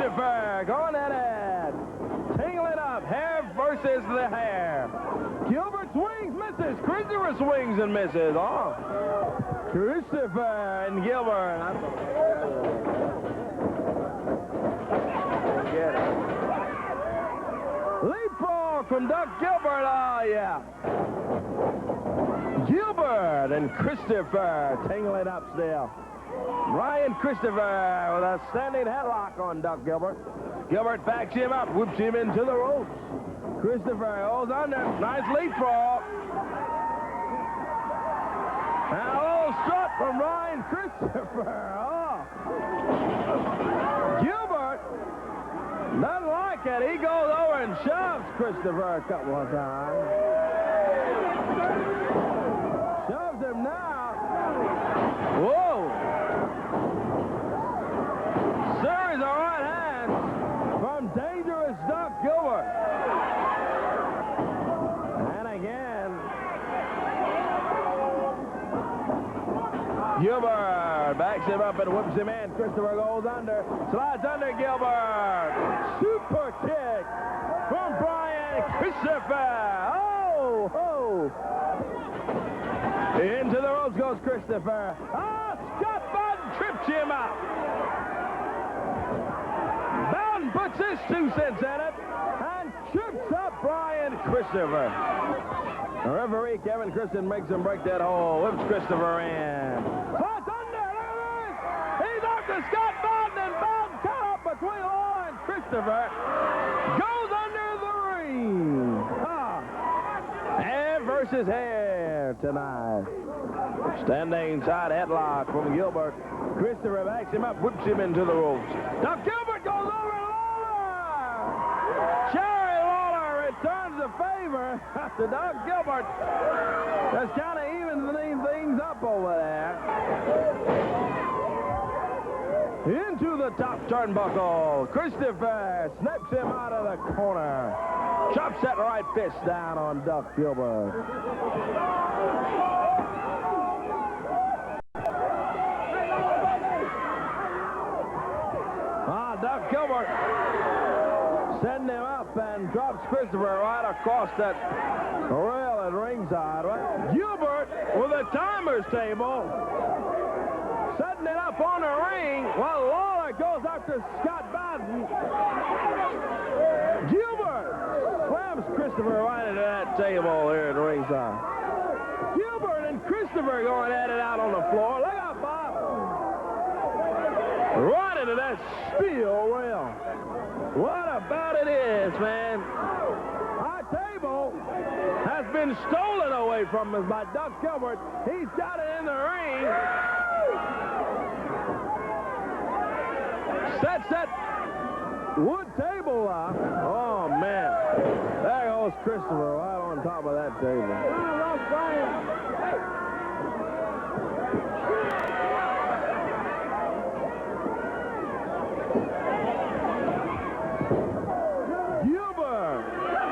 Christopher going at it. Tingling up. Hair versus the hair. Gilbert swings, misses. Christopher swings and misses. Oh. Christopher and Gilbert. Leapfrog from Duck Gilbert. Oh, yeah. Gilbert and Christopher tingling up still. Ryan Christopher with a standing headlock on Duck Gilbert. Gilbert backs him up, whips him into the ropes. Christopher holds under. Nice leapfrog. And a little strut from Ryan Christopher. Oh. Gilbert doesn't like it. He goes over and shoves Christopher a couple of times. Shoves him now. Whoa. Series of right hands from dangerous Duck Gilbert. And again, Gilbert backs him up and whips him in. Christopher goes under, slides under Gilbert. Super kick from Brian Christopher. Oh, oh. Into the ropes goes Christopher. Ah, Scott Bowden trips him up. Bowden puts his 2 cents in it and trips up Brian Christopher. The referee, Kevin Christian, makes him break that hole. Whips Christopher in. Slides under. Look at this. He's up to Scott Bowden, and Bowden caught up between Law and Christopher. Goes under the ring. Hair versus hair tonight. Standing side headlock from Gilbert. Christopher backs him up, whips him into the ropes. Now Gilbert goes over Lawler. Jerry Lawler returns the favor to Doug Gilbert. Just kind of evens things up over there. Into the top turnbuckle. Christopher snaps him out of the corner. Chops that right fist down on Duck Gilbert. Duck Gilbert setting him up and drops Christopher right across that rail at ringside. Right? Gilbert with a timer's table setting it up on the ring while Lawler goes after Scott Bowden. Gilbert slams Christopher right into that table here at ringside. Gilbert and Christopher going at it out on the floor. Look out, Bob. Right into that steel rail. What about it is, man? Our table has been stolen away from us by Duck Gilbert. He's got it in the ring. Sets that wood table up. Oh, man. There goes Christopher right on top of that table.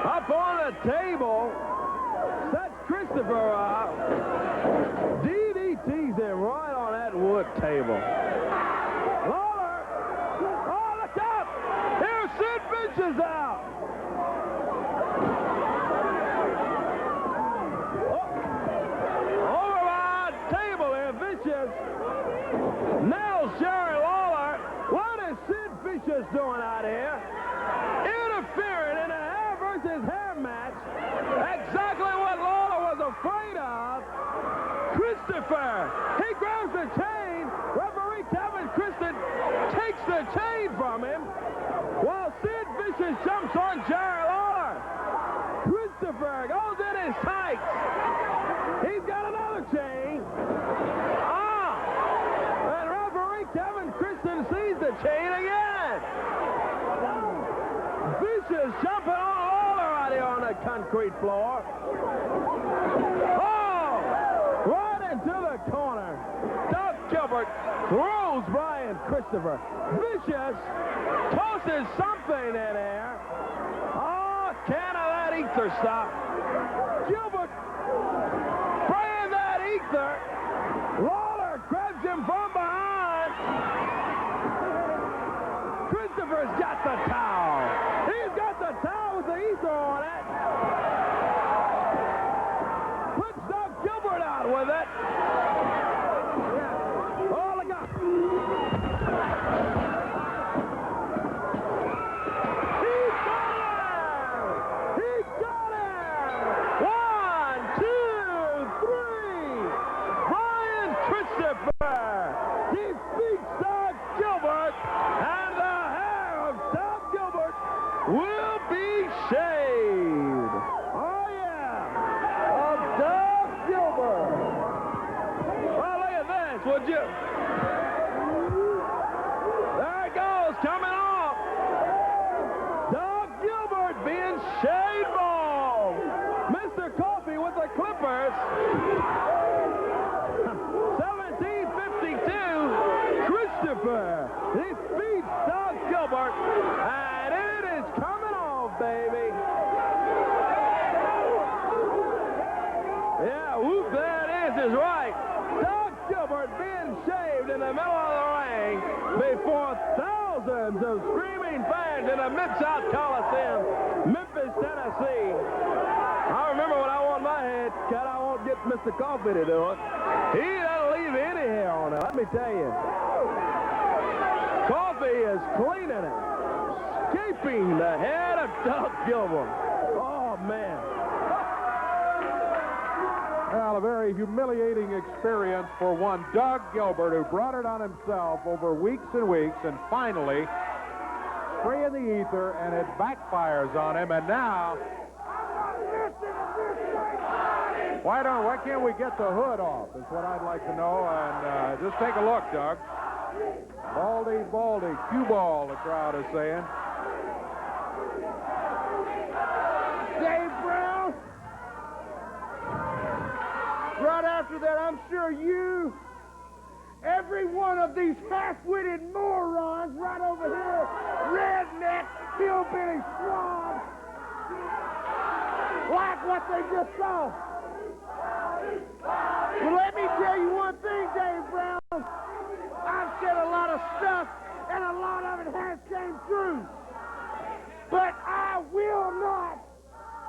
Up on the table, sets Christopher up, DDTs him right on that wood table. Lawler, oh, look out! Here's Sid Vicious out. Over by the table here, Vicious nails Jerry Lawler. What is Sid Vicious doing out here? Interfering in a hair versus hair match. Exactly what Lawler was afraid of. Christopher, he grabs the chain. Referee Kevin Christian takes the chain from him while Sid Vicious jumps on Jerry Lawler. Christopher goes in his tights. He's got another chain. And referee Kevin Christian sees the chain again. Vicious jumping on Lawler out here on the concrete floor. Oh! Right into the corner. Doug Gilbert throws Brian Christopher. Vicious tosses something in there. Oh, can't have that ether stop. Gilbert spraying that ether. Lawler grabs him from behind. Christopher's got Christopher defeats Doug Gilbert, and the hair of Doug Gilbert will be shaved. Oh, yeah, of Doug Gilbert. Well, look at this, would you? There it goes, coming off. Doug Gilbert being shaved bald. Mr. Coffey with the Clippers. 1752, Christopher defeats Doug Gilbert, and it is coming off, baby. Yeah, whoop, there it is right. Doug Gilbert being shaved in the middle of the ring before thousands of screaming fans in the Mid-South Coliseum, Memphis, Tennessee. I remember when I won my head cut, I won't get Mr. Coffey to do it. He doesn't leave any hair on it, let me tell you. Coffey is cleaning it, scraping the head of Doug Gilbert. Oh, man. Well, a very humiliating experience for one Doug Gilbert, who brought it on himself over weeks and weeks, and finally, spray in the ether, and it backfires on him, and now... Why can't we get the hood off, is what I'd like to know, and just take a look, Doug. Baldy, cue ball, the crowd is saying. Dave Brown. Right after that, I'm sure you, every one of these half-witted morons right over here, redneck, hillbilly swabs, like what they just saw. Well, let me tell you one thing, Dave Brown. I've said a lot of stuff, and a lot of it has came true. But I will not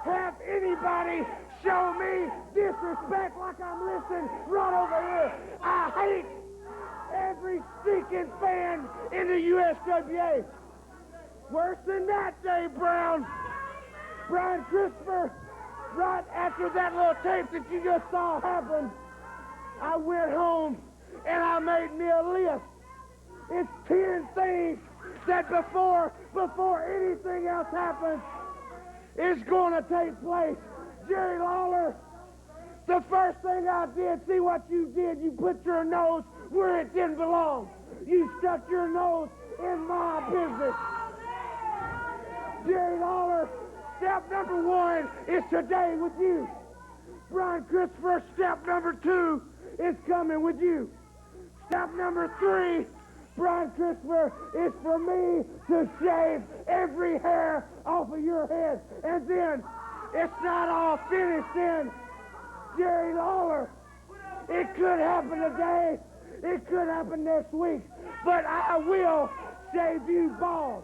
have anybody show me disrespect like I'm listening right over here. I hate every stinking fan in the USWA. Worse than that, Dave Brown. Brian Christopher, right after that little tape that you just saw happen, I went home and I made me a list. It's 10 things that before anything else happens is going to take place. Jerry Lawler, the first thing I did, see what you did, you put your nose where it didn't belong. You stuck your nose in my business. Jerry Lawler, step number 1 is today with you. Brian Christopher, step number 2 is coming with you. Step number 3, Brian Christopher, is for me to shave every hair off of your head. And then, it's not all finished then. Jerry Lawler, it could happen today, it could happen next week, but I will shave you bald.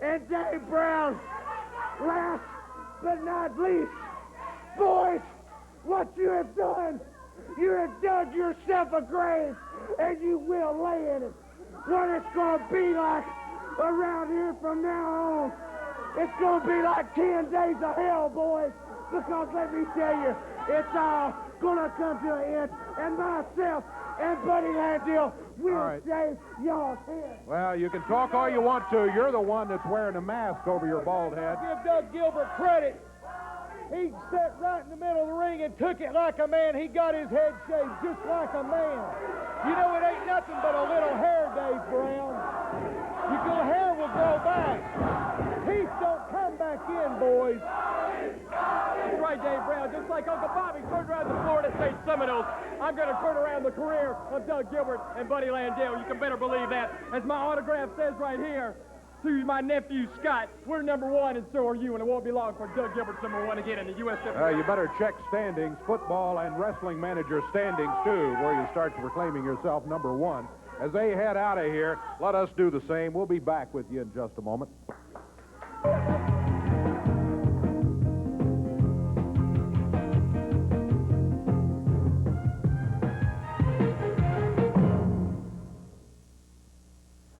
And Dave Brown, last but not least, boys, what you have done, you have dug yourself a grave, and you will lay in it. What it's going to be like around here from now on, it's going to be like 10 days of hell, boys, because let me tell you, it's all going to come to an end, and myself and Buddy Landale will shave y'all's head. Well, you can talk all you want to. You're the one that's wearing a mask over your bald head. Give Doug Gilbert credit. He sat right in the middle of the ring and took it like a man. He got his head shaved just like a man. You know, it ain't nothing but a little hair, Dave Brown. Your hair will grow back. Teeth don't come back in, boys. That's right, Dave Brown. Just like Uncle Bobby turned around the Florida State Seminoles, I'm going to turn around the career of Doug Gilbert and Buddy Landale. You can better believe that. As my autograph says right here, to my nephew, Scott, we're number 1, and so are you, and it won't be long for Doug Gilbert's number 1 again in the USWA. You better check standings, football and wrestling manager standings, too, where you start proclaiming yourself number 1. As they head out of here, let us do the same. We'll be back with you in just a moment.